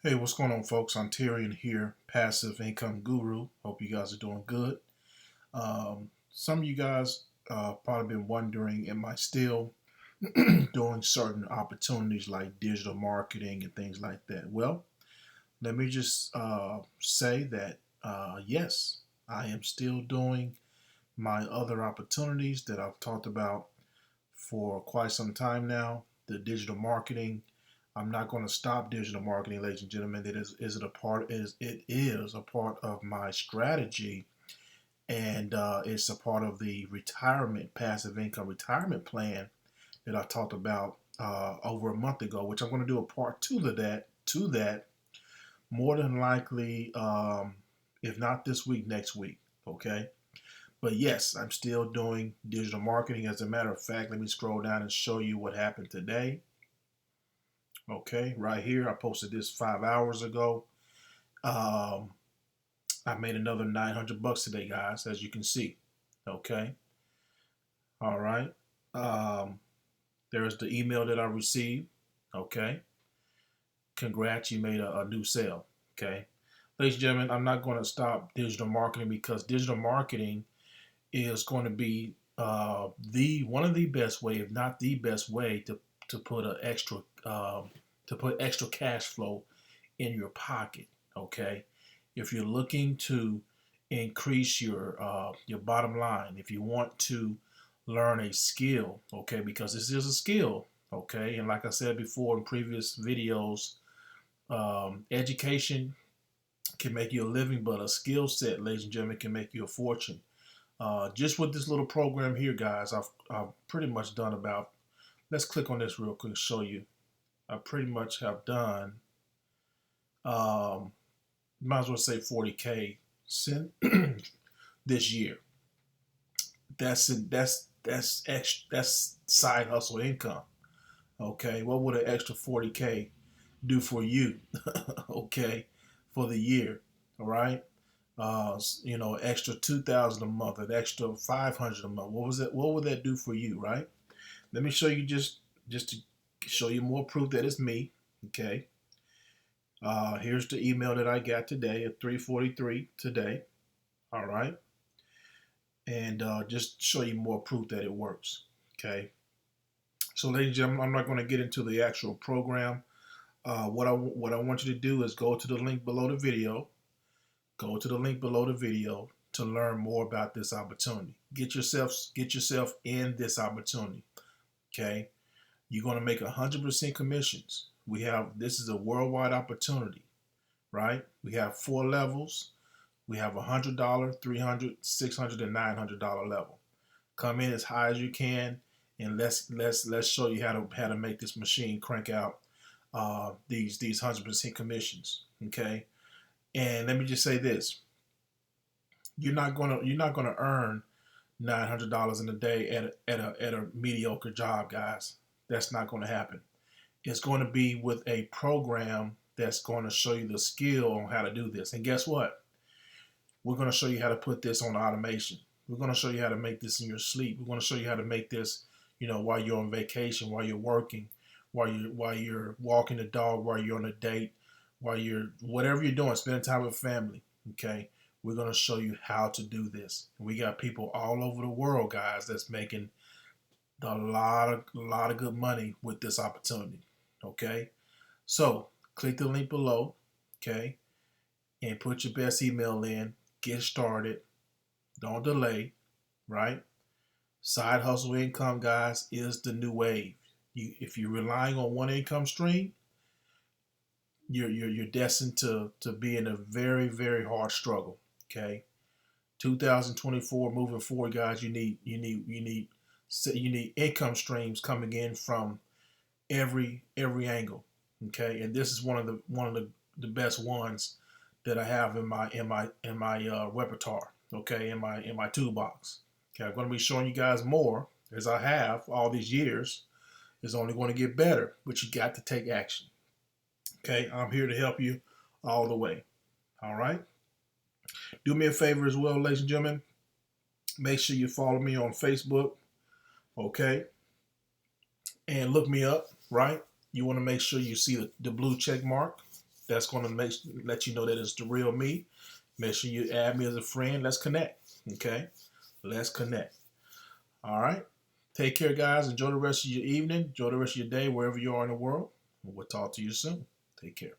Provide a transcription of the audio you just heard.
Hey, what's going on, folks? I'm Tyrion here, Passive Income Guru. Hope you guys are doing good. Some of you guys probably been wondering, am I still doing certain opportunities like digital marketing and things like that? Well, let me just say that yes, I am still doing my other opportunities that I've talked about for quite some time now. The digital marketing. I'm not going to stop digital marketing, ladies and gentlemen. Is it a part? It is a part of my strategy, and it's a part of the retirement passive income retirement plan that I talked about over a month ago. Which I'm going to do a part two of that. To that, more than likely, if not this week, next week. Okay. But yes, I'm still doing digital marketing. As a matter of fact, let me scroll down and show you what happened today. Okay, right here, I posted this 5 hours ago. Um, I made another 900 bucks today, guys, as you can see. Okay, all right. Um, there's the email that I received. Okay, congrats, you made a new sale. Okay, ladies and gentlemen, I'm not going to stop digital marketing because digital marketing is going to be the one of the best way, if not the best way, to put an extra to put extra cash flow in your pocket. Okay, if you're looking to increase your bottom line, if you want to learn a skill, okay, because this is a skill, okay, and like I said before in previous videos, education can make you a living, but a skill set, ladies and gentlemen, can make you a fortune. Just with this little program here, guys, I've pretty much done about. Let's click on this real quick and show you. I pretty much have done. Um, Might as well say 40K this year. That's side hustle income. Okay, what would an extra 40K do for you? Okay, for the year. All right. Extra 2,000 a month, an extra 500 a month. What was that? What would that do for you, right? Let me show you just to show you more proof that it's me. Okay. Here's the email that I got today at 3:43 today. All right, and just show you more proof that it works. Okay. So, ladies and gentlemen, I'm not going to get into the actual program. What I want you to do is go to the link below the video. Go to the link below the video to learn more about this opportunity. Get yourself in this opportunity. Okay. You're going to make 100% commissions. This is a worldwide opportunity, right? We have 4 levels. We have $100, $300, $600, and $900 level. Come in as high as you can, and let's show you how to make this machine crank out these 100% commissions. Okay, and let me just say this: you're not gonna earn $900 in a day at a mediocre job, guys. That's not going to happen. It's going to be with a program that's going to show you the skill on how to do this. And guess what? We're going to show you how to put this on automation. We're going to show you how to make this in your sleep. We're going to show you how to make this, while you're on vacation, while you're working, while you're walking the dog, while you're on a date, while you're whatever you're doing, spending time with family. Okay, we're going to show you how to do this. We got people all over the world, guys, that's making a lot of good money with this opportunity. Okay, so click the link below. Okay, and put your best email in. Get started. Don't delay. Right? Side hustle income, guys, is the new wave. If you're relying on one income stream, you're destined to be in a very very hard struggle. Okay, 2024 moving forward, guys, you need income streams coming in from every angle. Okay, and this is one of the best ones that I have in my repertoire. Okay, in my toolbox. Okay, I'm going to be showing you guys more as I have all these years. It's only going to get better, but you got to take action. Okay, I'm here to help you all the way. All right. Do me a favor as well, ladies and gentlemen. Make sure you follow me on Facebook. Okay, and look me up. Right. You want to make sure you see the blue check mark. That's going to let you know that it's the real me. Make sure you add me as a friend. Let's connect. Okay? Let's connect. All right? Take care, guys. Enjoy the rest of your evening. Enjoy the rest of your day, wherever you are in the world. We'll talk to you soon. Take care.